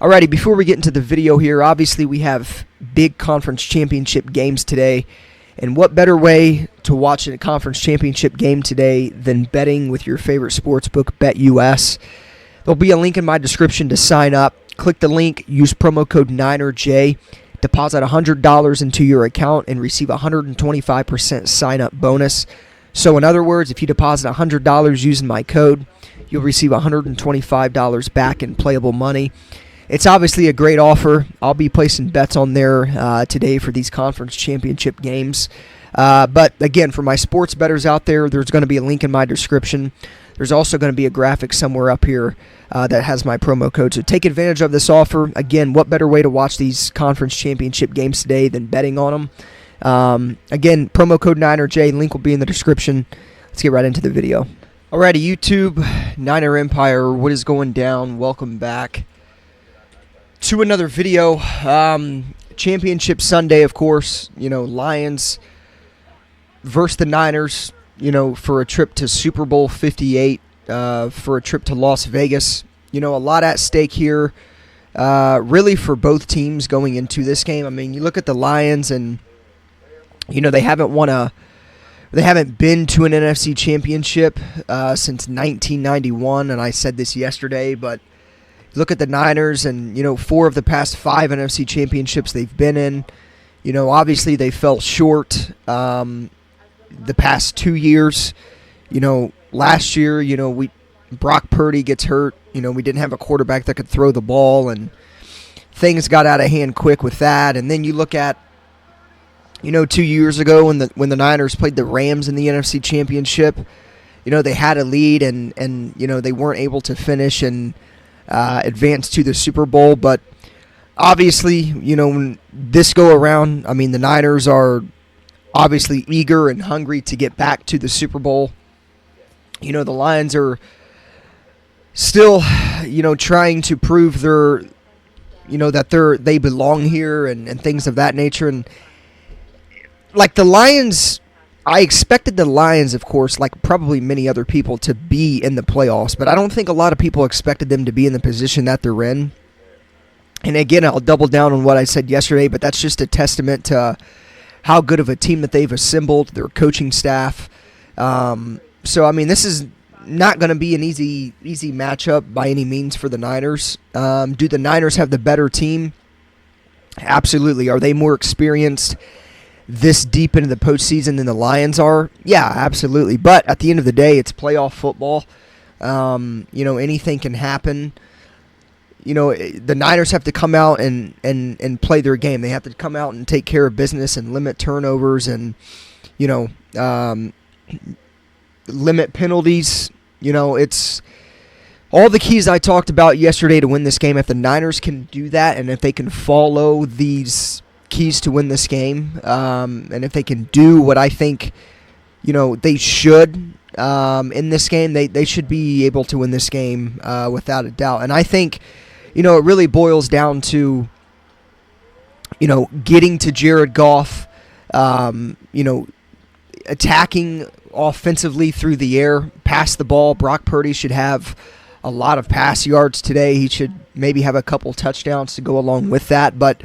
Alrighty, before we get into the video here, obviously we have big conference championship games today. And what better way to watch a conference championship game today than betting with your favorite sportsbook, BetUS. There'll be a link in my description to sign up. Click the link, use promo code NINERJ, deposit $100 into your account, and receive a 125% sign-up bonus. So in other words, if you deposit $100 using my code, you'll receive $125 back in playable money. It's obviously a great offer. I'll be placing bets on there today for these conference championship games. But again, for my sports bettors out there, there's going to be a link in my description. There's also going to be a graphic somewhere up here that has my promo code. So take advantage of this offer. Again, what better way to watch these conference championship games today than betting on them? Again, promo code NINERJ. Link will be in the description. Let's get right into the video. Alrighty, YouTube, Niner Empire, what is going down? Welcome back to another video. Championship Sunday, of course. Lions versus the Niners, for a trip to Super Bowl LVIII, for a trip to Las Vegas. A lot at stake here, really for both teams going into this game. I mean, you look at the Lions and, they haven't been to an NFC championship since 1991, and I said this yesterday, but look at the Niners and, 4 of the past 5 NFC championships they've been in. Obviously they fell short the past 2 years. Last year, Brock Purdy gets hurt. We didn't have a quarterback that could throw the ball, and things got out of hand quick with that. And then you look at, 2 years ago when the Niners played the Rams in the NFC championship, they had a lead and they weren't able to finish and advance to the Super Bowl. But obviously, when this go around, I mean, the Niners are obviously eager and hungry to get back to the Super Bowl. The Lions are still, trying to prove that they belong here and things of that nature. And like the Lions, I expected the Lions, of course, like probably many other people, to be in the playoffs, but I don't think a lot of people expected them to be in the position that they're in. And again, I'll double down on what I said yesterday, but that's just a testament to how good of a team that they've assembled, their coaching staff. So, I mean, this is not going to be an easy matchup by any means for the Niners. Do the Niners have the better team? Absolutely. Are they more experienced this deep into the postseason than the Lions are? Yeah, absolutely. But at the end of the day, it's playoff football. Anything can happen. The Niners have to come out and play their game. They have to come out and take care of business and limit turnovers and, limit penalties. It's all the keys I talked about yesterday to win this game. If the Niners can do that, and if they can follow these keys to win this game, and if they can do what I think, they should in this game, they should be able to win this game without a doubt. And I think, it really boils down to, getting to Jared Goff, attacking offensively through the air, pass the ball. Brock Purdy should have a lot of pass yards today. He should maybe have a couple touchdowns to go along with that. But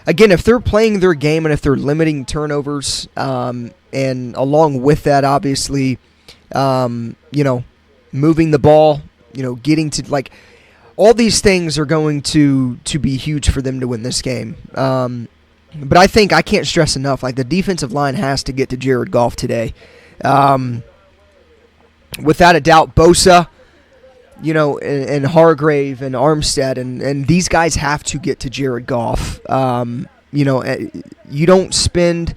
again, if they're playing their game and if they're limiting turnovers, and along with that, obviously, moving the ball, getting to, all these things are going to be huge for them to win this game. But I think I can't stress enough, the defensive line has to get to Jared Goff today. Without a doubt, Bosa, and Hargrave and Armstead, and these guys have to get to Jared Goff. You don't spend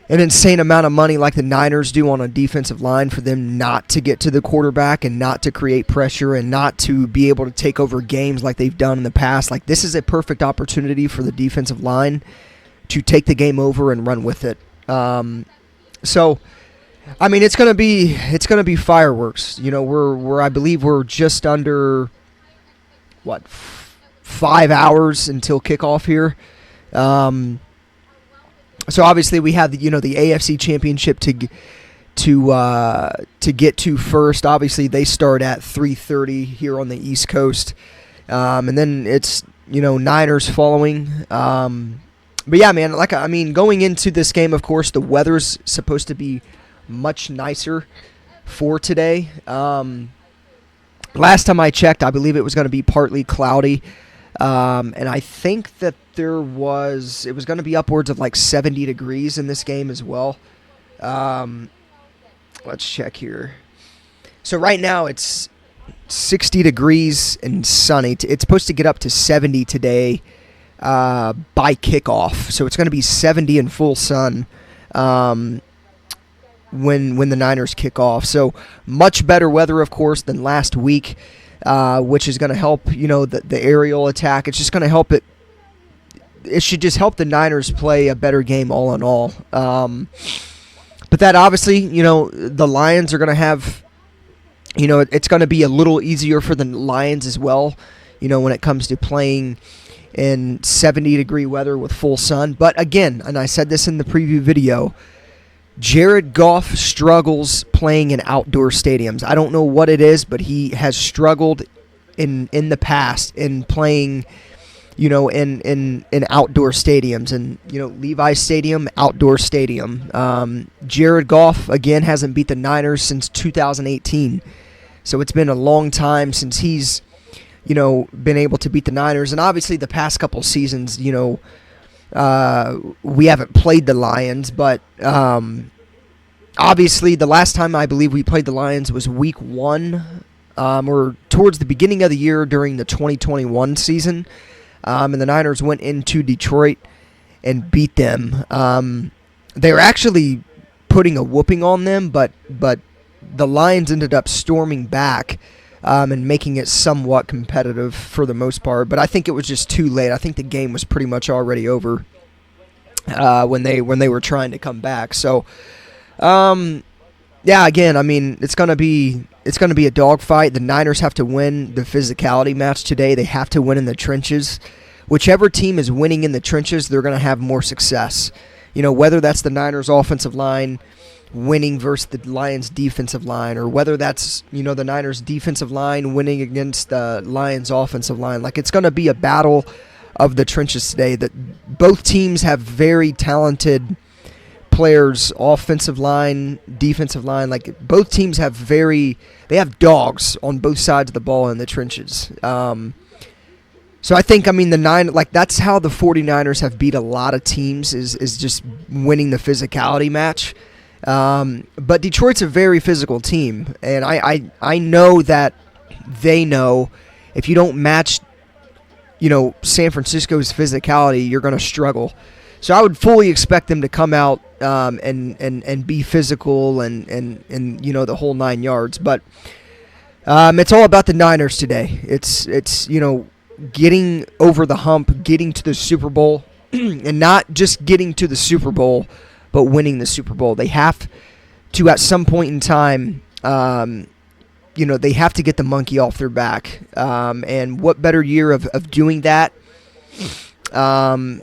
an insane amount of money like the Niners do on a defensive line for them not to get to the quarterback and not to create pressure and not to be able to take over games like they've done in the past. This is a perfect opportunity for the defensive line to take the game over and run with it. So, I mean, it's gonna be fireworks. I believe we're just under 5 hours until kickoff here. So obviously we have the AFC Championship to get to first. Obviously they start at 3:30 here on the East Coast. And then it's, Niners following. But yeah, man, going into this game, of course, the weather's supposed to be much nicer for today. Last time I checked, I believe it was going to be partly cloudy. And I think that it was going to be upwards of like 70 degrees in this game as well. Let's check here. So right now it's 60 degrees and sunny. It's supposed to get up to 70 today by kickoff. So it's going to be 70 in full sun when the Niners kick off. So much better weather, of course, than last week, which is going to help, the aerial attack. It's just going to help it. It should just help the Niners play a better game all in all. But that obviously, the Lions are going to have, it's going to be a little easier for the Lions as well, when it comes to playing in 70-degree weather with full sun. But again, and I said this in the preview video, Jared Goff struggles playing in outdoor stadiums. I don't know what it is, but he has struggled in the past in playing, in outdoor stadiums. And, Levi Stadium, outdoor stadium. Jared Goff, again, hasn't beat the Niners since 2018. So it's been a long time since he's, been able to beat the Niners. And obviously the past couple seasons, we haven't played the Lions, but obviously the last time I believe we played the Lions was week 1 or towards the beginning of the year during the 2021 season. And the Niners went into Detroit and beat them. They were actually putting a whooping on them, but the Lions ended up storming back and making it somewhat competitive for the most part. But I think it was just too late. I think the game was pretty much already over when they were trying to come back. So, yeah, again, it's gonna be a dogfight. The Niners have to win the physicality match today. They have to win in the trenches. Whichever team is winning in the trenches, they're gonna have more success. Whether that's the Niners offensive line winning versus the Lions defensive line, or whether that's, the Niners defensive line winning against the Lions offensive line. Like, it's going to be a battle of the trenches today. That both teams have very talented players, offensive line, defensive line. Like, both teams they have dogs on both sides of the ball in the trenches. So I think, that's how the 49ers have beat a lot of teams, is just winning the physicality match. But Detroit's a very physical team, and I know that they know if you don't match, San Francisco's physicality, you're going to struggle. So I would fully expect them to come out and be physical and the whole 9 yards. But it's all about the Niners today. It's getting over the hump, getting to the Super Bowl, and not just getting to the Super Bowl, but winning the Super Bowl. They have to, at some point in time, they have to get the monkey off their back. And what better year of doing that than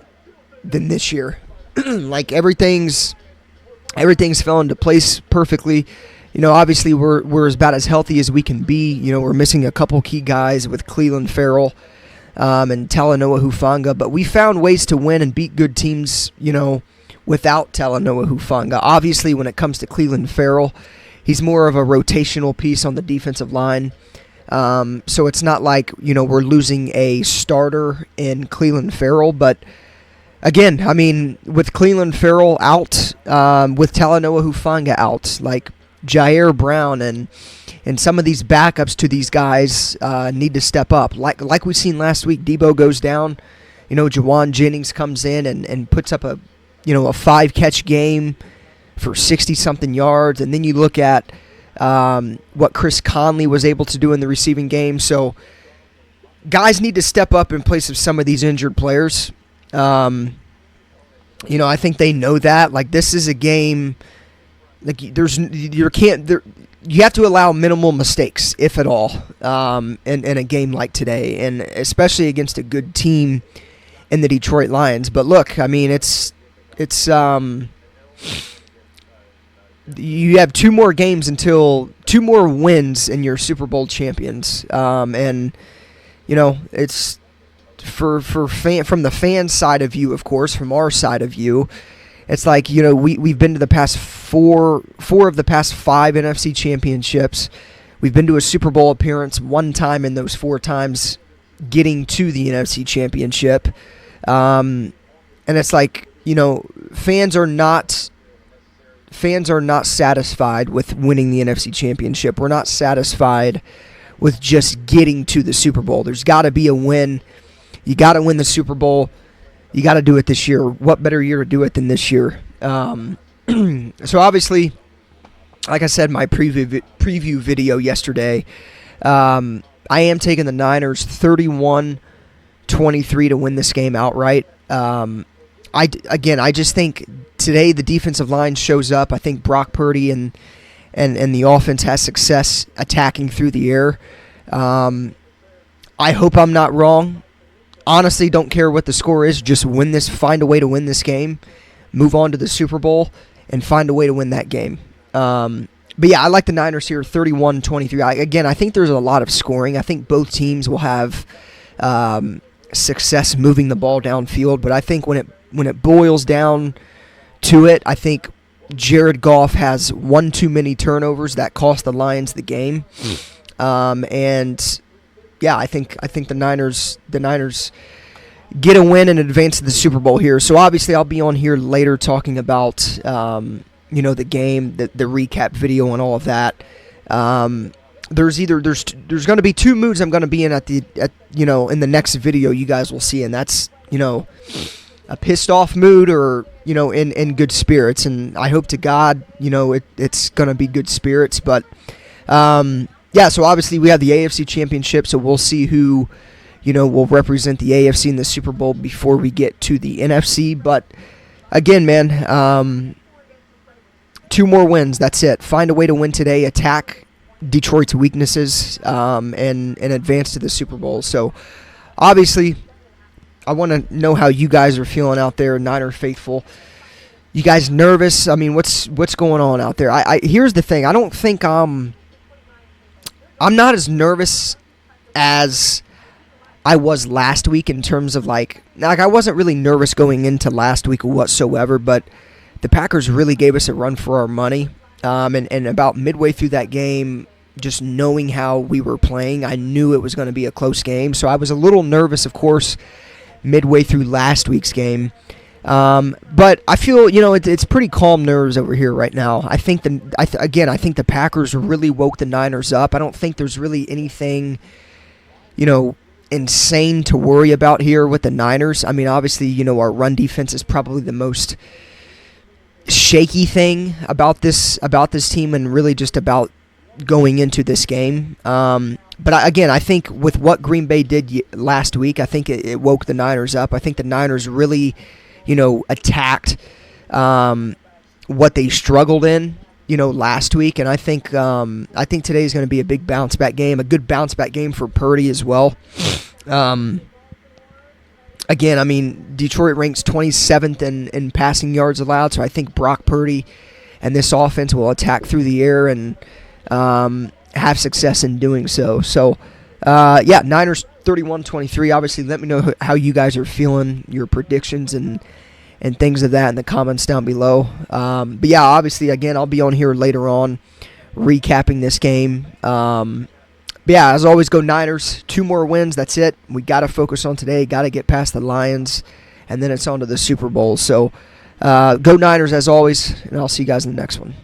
this year? Like, everything's fell into place perfectly. Obviously we're about as healthy as we can be. We're missing a couple key guys with Cleveland Farrell and Talanoa Hufanga, but we found ways to win and beat good teams, without Talanoa Hufanga. Obviously, when it comes to Cleveland Farrell, he's more of a rotational piece on the defensive line. So it's not like, we're losing a starter in Cleveland Farrell. But again, with Cleveland Farrell out, with Talanoa Hufanga out, like Jair Brown and some of these backups to these guys need to step up. Like we've seen last week, Debo goes down. Jawan Jennings comes in and puts up a 5-catch game for 60-something yards. And then you look at what Chris Conley was able to do in the receiving game. So guys need to step up in place of some of these injured players. I think they know that. Like, this is a game, like, you have to allow minimal mistakes, if at all, in a game like today, and especially against a good team in the Detroit Lions. But look, it's you have 2 more games until 2 more wins and you're Super Bowl champions. And it's for from the fan side of you, of course, from our side of you. It's like, we've been to the past four of the past 5 NFC championships. We've been to a Super Bowl appearance one time in those 4 times, getting to the NFC championship. And it's like, fans are not satisfied with winning the NFC championship. We're not satisfied with just getting to the Super Bowl. There's got to be a win. You got to win the Super Bowl. You got to do it this year. What better year to do it than this year? So obviously, like I said, my preview video yesterday, I am taking the Niners 31-23 to win this game outright. I just think today the defensive line shows up. I think Brock Purdy and the offense has success attacking through the air. I hope I'm not wrong. Honestly, don't care what the score is. Just win this. Find a way to win this game. Move on to the Super Bowl and find a way to win that game. But yeah, I like the Niners here, 31-23. I think there's a lot of scoring. I think both teams will have success moving the ball downfield. But I think when it boils down to it, I think Jared Goff has one too many turnovers that cost the Lions the game. And yeah, I think the Niners get a win and advance to the Super Bowl here. So obviously I'll be on here later talking about the game, the recap video and all of that. There's going to be 2 moods I'm going to be in in the next video you guys will see, and that's a pissed off mood or in good spirits, and I hope to God it's going to be good spirits. But yeah, so obviously we have the AFC Championship, so we'll see who will represent the AFC in the Super Bowl before we get to the NFC. But again, man, 2 more wins, that's it. Find a way to win today, attack Detroit's weaknesses, and advance to the Super Bowl. So obviously I want to know how you guys are feeling out there, Niner faithful. You guys nervous? I mean, what's going on out there? Here's the thing. I don't think I'm not as nervous as I was last week in terms of like I wasn't really nervous going into last week whatsoever, but the Packers really gave us a run for our money. And about midway through that game, just knowing how we were playing, I knew it was going to be a close game. So I was a little nervous, of course, midway through last week's game. But I feel, it's pretty calm nerves over here right now. I think the Packers really woke the Niners up. I don't think there's really anything, insane to worry about here with the Niners. I mean, obviously, our run defense is probably the most shaky thing about this team, and really just about going into this game. But I think with what Green Bay did last week, I think it woke the Niners up. I think the Niners really, attacked what they struggled in, last week, and I think today is going to be a big bounce back game, a good bounce back game for Purdy as well. Again, I mean, Detroit ranks 27th in passing yards allowed, so I think Brock Purdy and this offense will attack through the air and have success in doing so. So, yeah, Niners 31-23. Obviously, let me know how you guys are feeling, your predictions and things of that in the comments down below. But, yeah, obviously, again, I'll be on here later on recapping this game. But yeah, as always, go Niners. 2 more wins. That's it. We got to focus on today. Got to get past the Lions, and then it's on to the Super Bowl. So go Niners as always, and I'll see you guys in the next one.